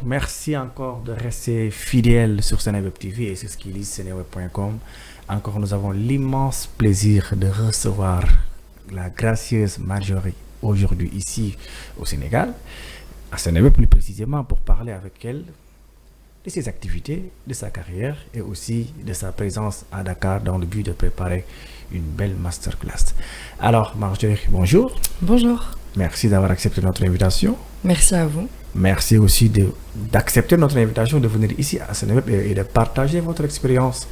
merci encore de rester fidèle sur Seneweb TV et sur ce qu'ils disent seneweb.com. Encore, nous avons l'immense plaisir de recevoir la gracieuse Marjorie aujourd'hui ici au Sénégal, à Seneweb plus précisément, pour parler avec elle de ses activités, de sa carrière et aussi de sa présence à Dakar dans le but de préparer une belle masterclass. Alors Marjorie, bonjour. Bonjour. Merci d'avoir accepté notre invitation. Merci à vous. Merci aussi d'accepter notre invitation de venir ici à Seneweb et de partager votre expérience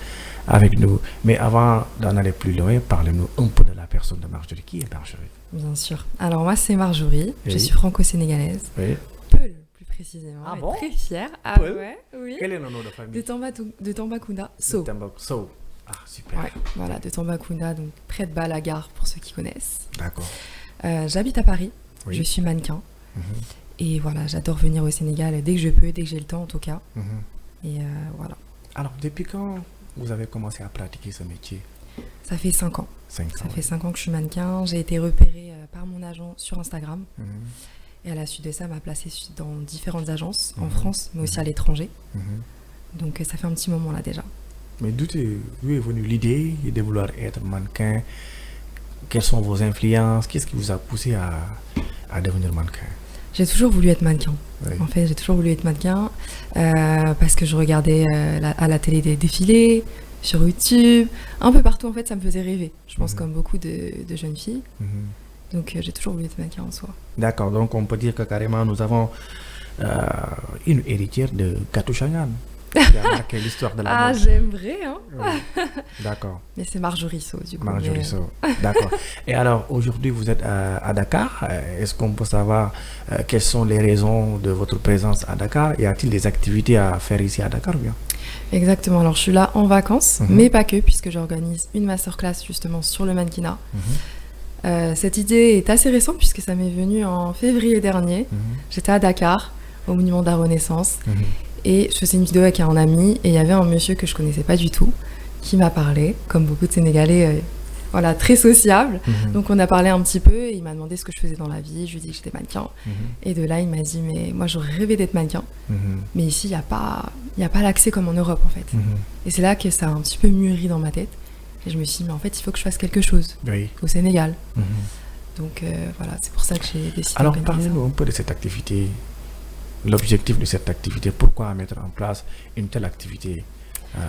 avec nous. Mais avant d'en aller plus loin, parlez-nous un peu de la personne de Marjorie. Qui est Marjorie? Bien sûr. Alors moi c'est Marjorie, Oui. je suis franco-sénégalaise. Oui. Peul plus précisément. Ah et bon? Très fière. Ah Peul? ouais, oui. Quel est le nom de famille? De Tambacounda, So. So. Ah, super. Ouais, voilà, de Tambacounda, donc près de Balagar pour ceux qui connaissent. D'accord. J'habite à Paris, Oui. je suis mannequin. Mhm. Et voilà, j'adore venir au Sénégal dès que je peux, dès que j'ai le temps en tout cas. Mhm. Et voilà. Alors, depuis quand vous avez commencé à pratiquer ce métier? Ça fait 5 ans. 5 ans. Ça fait 5 ans que je suis mannequin. J'ai été repérée par mon agent sur Instagram. Mhm. Et à la suite de ça, m'a placée dans différentes agences en Mhm. France, mais aussi à l'étranger. Mhm. Donc ça fait un petit moment là déjà. Mais d'où est venue l'idée de vouloir être mannequin? Quelles sont vos influences? Qu'est-ce qui vous a poussé à devenir mannequin? J'ai toujours voulu être mannequin. Oui. En fait, j'ai toujours voulu être mannequin parce que je regardais à la télé des défilés, sur YouTube, un peu partout. En fait, ça me faisait rêver. Je pense Mhm. comme beaucoup de jeunes filles. Mhm. Donc j'ai toujours voulu être mannequin en soi. D'accord, donc on peut dire que carrément nous avons une héritière de Gatou Chagnan qui a marqué l'histoire de la Ah, mode. j'aimerais, hein. Oui. D'accord, Mais c'est Marjorie So, du coup. Marjorie mais, So. D'accord. Et alors aujourd'hui vous êtes à Dakar. Est-ce qu'on peut savoir quelles sont les raisons de votre présence à Dakar? Y a-t-il des activités à faire ici à Dakar ou bien? Exactement. Alors je suis là en vacances, Mhm. mais pas que, puisque j'organise une masterclass justement sur le mannequinat. Mhm. Cette idée est assez récente puisque ça m'est venu en février dernier. Mhm. J'étais à Dakar, au monument de la Renaissance, Mhm. et je faisais une vidéo avec un ami, et il y avait un monsieur que je connaissais pas du tout, qui m'a parlé, comme beaucoup de Sénégalais, voilà, très sociable. Mhm. Donc on a parlé un petit peu, et il m'a demandé ce que je faisais dans la vie, je lui ai dit que j'étais mannequin. Mhm. Et de là, il m'a dit, mais moi j'aurais rêvé d'être mannequin, Mhm. mais ici, il n'y a pas l'accès comme en Europe en fait. Mhm. Et c'est là que ça a un petit peu mûri dans ma tête. Et je me suis dit, mais en fait, il faut que je fasse quelque chose Oui. au Sénégal. Mhm. Donc voilà, c'est pour ça que j'ai décidé Alors d'organiser ça. parlez-nous un peu de cette activité, l'objectif de cette activité, pourquoi mettre en place une telle activité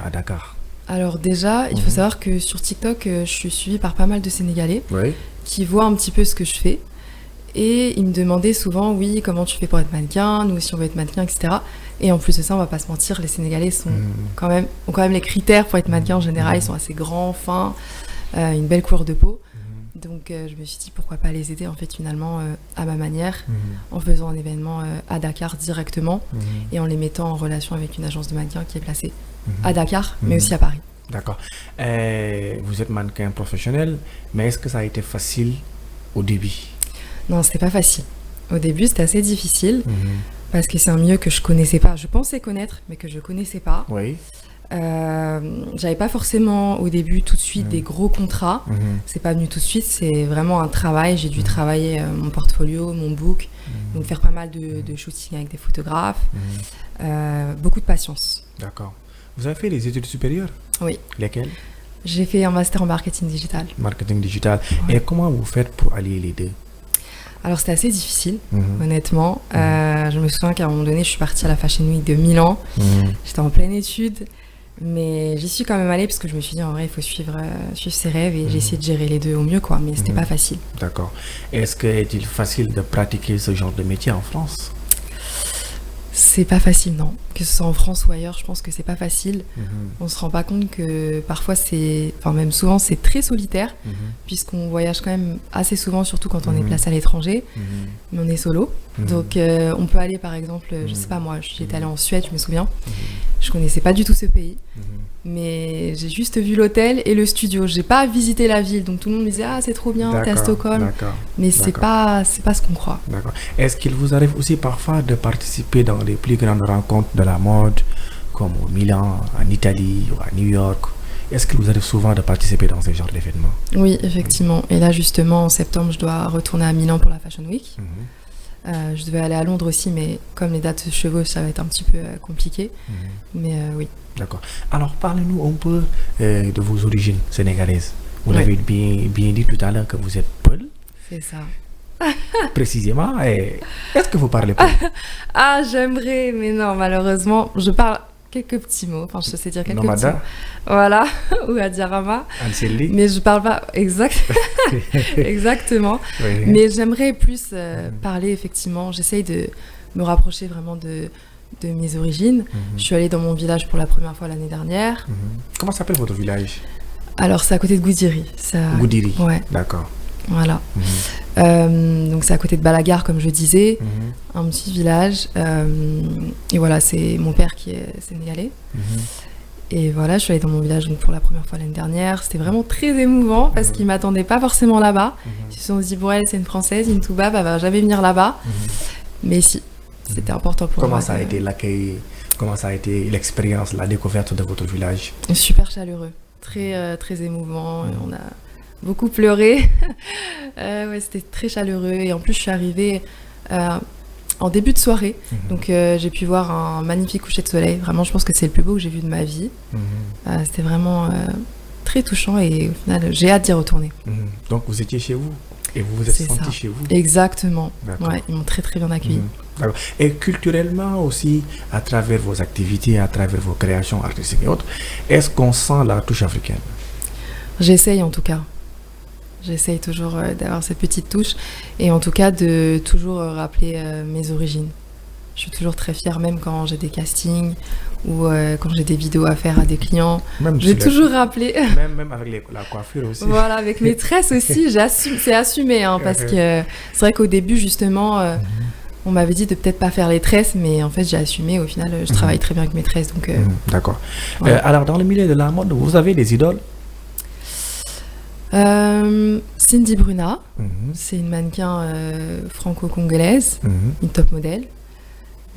à Dakar? Alors déjà, il faut savoir que sur TikTok, je suis suivie par pas mal de Sénégalais Oui. qui voient un petit peu ce que je fais. Et ils me demandaient souvent, oui, comment tu fais pour être mannequin, nous aussi on veut être mannequin, etc. Et en plus de ça, on va pas se mentir, les Sénégalais ont quand même les critères pour être mannequin en général, ils sont assez grands, fins, une belle couleur de peau. Donc je me suis dit pourquoi pas les aider en fait finalement à ma manière, en faisant un événement à Dakar directement et en les mettant en relation avec une agence de mannequins qui est placée à Dakar, mais aussi à Paris. D'accord. Vous êtes mannequin professionnel, mais est-ce que ça a été facile au début? Non, c'était pas facile. Au début, c'était assez difficile parce que c'est un milieu que je connaissais pas. Je pensais connaître, mais que je connaissais pas. Oui. J'avais pas forcément au début tout de suite des gros contrats. C'est pas venu tout de suite, c'est vraiment un travail. J'ai dû travailler mon portfolio, mon book, donc faire pas mal de shooting avec des photographes. Beaucoup de patience. D'accord. Vous avez fait des études supérieures? Oui. Lesquelles? J'ai fait un master en marketing digital. Marketing digital. Ouais. Et comment vous faites pour allier les deux? Alors c'était assez difficile, honnêtement. Je me souviens qu'à un moment donné, je suis partie à la Fashion Week de Milan. J'étais en pleine étude, mais j'y suis quand même allée parce que je me suis dit en vrai, il faut suivre ses rêves et j'ai essayé de gérer les deux au mieux, quoi. Mais c'était pas facile. D'accord. Est-ce qu'il est facile de pratiquer ce genre de métier en France? C'est pas facile, non. Que ce soit en France ou ailleurs, je pense que c'est pas facile. On se rend pas compte que parfois même souvent c'est très solitaire, puisqu'on voyage quand même assez souvent, surtout quand on est placé à l'étranger, mais on est solo. Donc on peut aller par exemple, je sais pas moi, j'étais allée en Suède, je me souviens, je connaissais pas du tout ce pays, mais j'ai juste vu l'hôtel et le studio, j'ai pas visité la ville, donc tout le monde me disait ah c'est trop bien, t'es à Stockholm, mais c'est pas ce qu'on croit. D'accord. Est-ce qu'il vous arrive aussi parfois de participer dans les plus grandes rencontres de la mode, comme au Milan, en Italie ou à New York? Est-ce qu'il vous arrive souvent de participer dans ce genre d'événements? Oui, effectivement. Et là, justement, en septembre, je dois retourner à Milan pour la Fashion Week. Je devais aller à Londres aussi, mais comme les dates se chevauchent, ça va être un petit peu compliqué. Mais oui. D'accord. Alors, parlez-nous un peu de vos origines sénégalaises. Vous l'avez bien dit tout à l'heure que vous êtes Peul. C'est ça. Précisément, est-ce que vous parlez Peul? Ah, j'aimerais, mais non, malheureusement, je parle quelques petits mots. Enfin, je sais dire quelques petits mots. Voilà, ou Adiarama. Anseli. Mais je parle pas exactement. Oui. Mais j'aimerais plus parler, effectivement. J'essaye de me rapprocher vraiment de mes origines. Je suis allée dans mon village pour la première fois l'année dernière. Comment s'appelle votre village? Alors, c'est à côté de Goudiri. Goudiri. Ouais. D'accord. Voilà. Donc, c'est à côté de Balagar, comme je disais. Un petit village. Et voilà, c'est mon père qui est sénégalais. Et voilà, je suis allée dans mon village donc, pour la première fois l'année dernière. C'était vraiment très émouvant parce qu'ils ne m'attendaient pas forcément là-bas. Ils se sont dit, bon, elle, c'est une Française, une Touba, elle va jamais venir là-bas. Mais si, c'était important pour moi. Comment ça a été l'accueil? Comment ça a été l'expérience, la découverte de votre village? Super chaleureux, très émouvant. On a beaucoup pleuré. Ouais, c'était très chaleureux. Et en plus, je suis arrivée en début de soirée. Donc, j'ai pu voir un magnifique coucher de soleil. Vraiment, je pense que c'est le plus beau que j'ai vu de ma vie. C'était vraiment très touchant et au final, j'ai hâte d'y retourner. Donc, vous étiez chez vous et vous vous êtes senti chez vous? Exactement. Ouais, ils m'ont très bien accueilli. Et culturellement aussi, à travers vos activités, à travers vos créations artistiques et autres, est-ce qu'on sent la touche africaine? J'essaye en tout cas. J'essaye toujours d'avoir cette petite touche et en tout cas de toujours rappeler mes origines. Je suis toujours très fière, même quand j'ai des castings ou quand j'ai des vidéos à faire à des clients. Je vais toujours rappeler. Même avec la coiffure aussi. Voilà, avec mes tresses aussi, c'est assumé parce que c'est vrai qu'au début, justement, on m'avait dit de peut-être pas faire les tresses, mais en fait, j'ai assumé. Au final, je travaille très bien avec mes tresses. Donc, d'accord. Voilà. Alors, dans le milieu de la mode, vous avez des idoles? Cindy Bruna, c'est une mannequin franco-congolaise, une top modèle.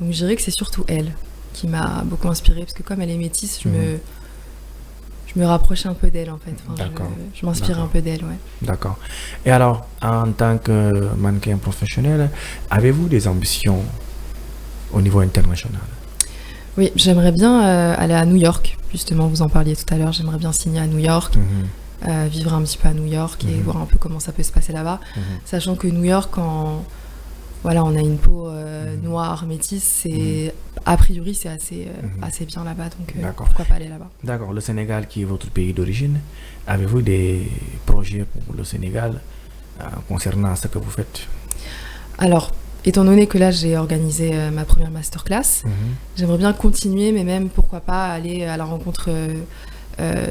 Donc je dirais que c'est surtout elle qui m'a beaucoup inspirée, parce que comme elle est métisse, je me rapprochais un peu d'elle en fait. Enfin, je m'inspirais un peu d'elle, ouais. D'accord. Et alors, en tant que mannequin professionnel, avez-vous des ambitions au niveau international? Oui, j'aimerais bien aller à New York, justement, vous en parliez tout à l'heure, j'aimerais bien signer à New York. Vivre un petit peu à New York et voir un peu comment ça peut se passer là-bas, sachant que New York, quand on a une peau noire, métisse, c'est a priori c'est assez bien là-bas, donc pourquoi pas aller là-bas. D'accord. Le Sénégal qui est votre pays d'origine, avez-vous des projets pour le Sénégal concernant ce que vous faites? Alors, étant donné que là j'ai organisé ma première masterclass, j'aimerais bien continuer, mais même pourquoi pas aller à la rencontre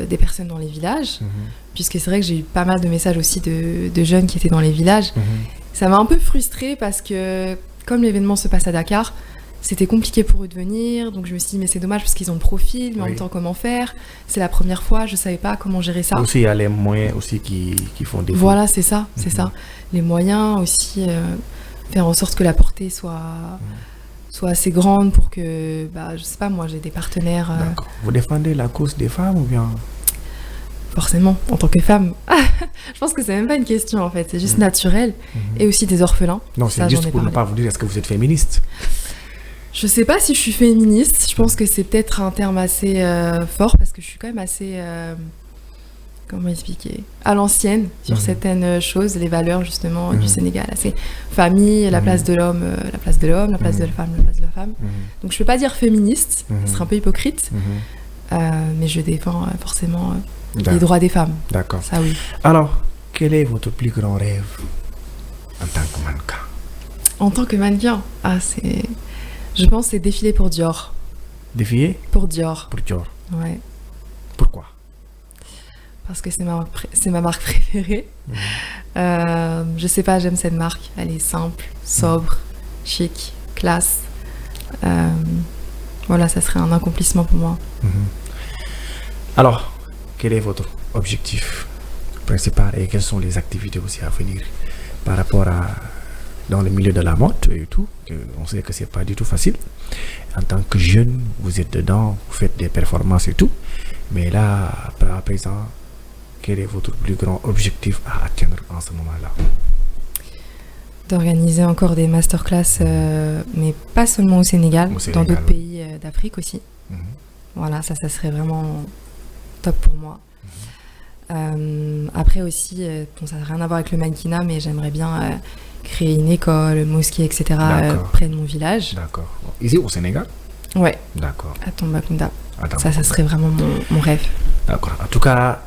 des personnes dans les villages, puisque c'est vrai que j'ai eu pas mal de messages aussi de jeunes qui étaient dans les villages. Ça m'a un peu frustrée parce que comme l'événement se passe à Dakar, c'était compliqué pour eux de venir, donc je me suis dit mais c'est dommage parce qu'ils ont le profil, mais en même temps comment faire? C'est la première fois, je savais pas comment gérer ça. Aussi il y a les moyens aussi qui font défaut. Voilà, c'est ça, c'est ça. Les moyens aussi, faire en sorte que la portée soit assez grande pour que, je sais pas, moi j'ai des partenaires. D'accord. Vous défendez la cause des femmes ou bien? Forcément, en tant que femme. Je pense que c'est même pas une question en fait, c'est juste naturel. Et aussi des orphelins. Non, c'est juste pour ne pas vous dire, est-ce que vous êtes féministe? Je sais pas si je suis féministe, je pense que c'est peut-être un terme assez fort parce que je suis quand même assez. Comment expliquer? À l'ancienne sur certaines choses, les valeurs justement du Sénégal. C'est famille, la place de l'homme, la place de l'homme, la place de la femme, la place de la femme. Donc je peux pas dire féministe, ce serait un peu hypocrite, mais je défends forcément les droits des femmes. D'accord. Ça oui. Alors, quel est votre plus grand rêve en tant que mannequin? En tant que mannequin, je pense que c'est défiler pour Dior. Défiler? Pour Dior. Pour Dior. Ouais. Pourquoi? Parce que c'est ma marque préférée. Je sais pas, j'aime cette marque. Elle est simple, sobre, chic, classe. Voilà, ça serait un accomplissement pour moi. Alors, quel est votre objectif principal et quelles sont les activités aussi à venir par rapport à dans le milieu de la mode et tout? On sait que c'est pas du tout facile. En tant que jeune, vous êtes dedans, vous faites des performances et tout. Mais là, à présent, quel est votre plus grand objectif à atteindre en ce moment-là? d'organiser encore des masterclass, mais pas seulement au Sénégal, dans d'autres pays d'Afrique aussi. Voilà, ça serait vraiment top pour moi. Après aussi, ça n'a rien à voir avec le mannequinat, mais j'aimerais bien créer une école, mosquée, etc. Près de mon village. D'accord. Ici au Sénégal? Ouais. D'accord. À Tambacounda. Ça serait vraiment mon rêve. D'accord. En tout cas,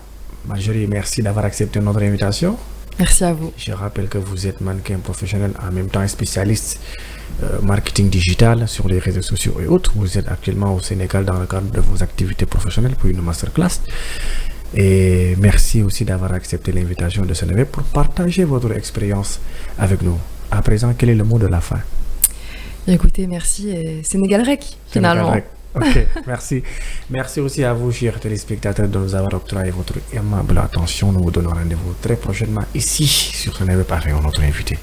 Marjorie, merci d'avoir accepté notre invitation. Merci à vous. Je rappelle que vous êtes mannequin professionnel, en même temps spécialiste marketing digital sur les réseaux sociaux et autres. Vous êtes actuellement au Sénégal dans le cadre de vos activités professionnelles pour une masterclass. Et merci aussi d'avoir accepté l'invitation de Seneweb pour partager votre expérience avec nous. À présent, quel est le mot de la fin? Écoutez, merci. Sénégal Rec, finalement. Sénégal Rec. Ok, merci. Merci aussi à vous, chers téléspectateurs, de nous avoir octroyé votre aimable attention. Nous vous donnons rendez-vous très prochainement ici sur Seneweb avec notre invité.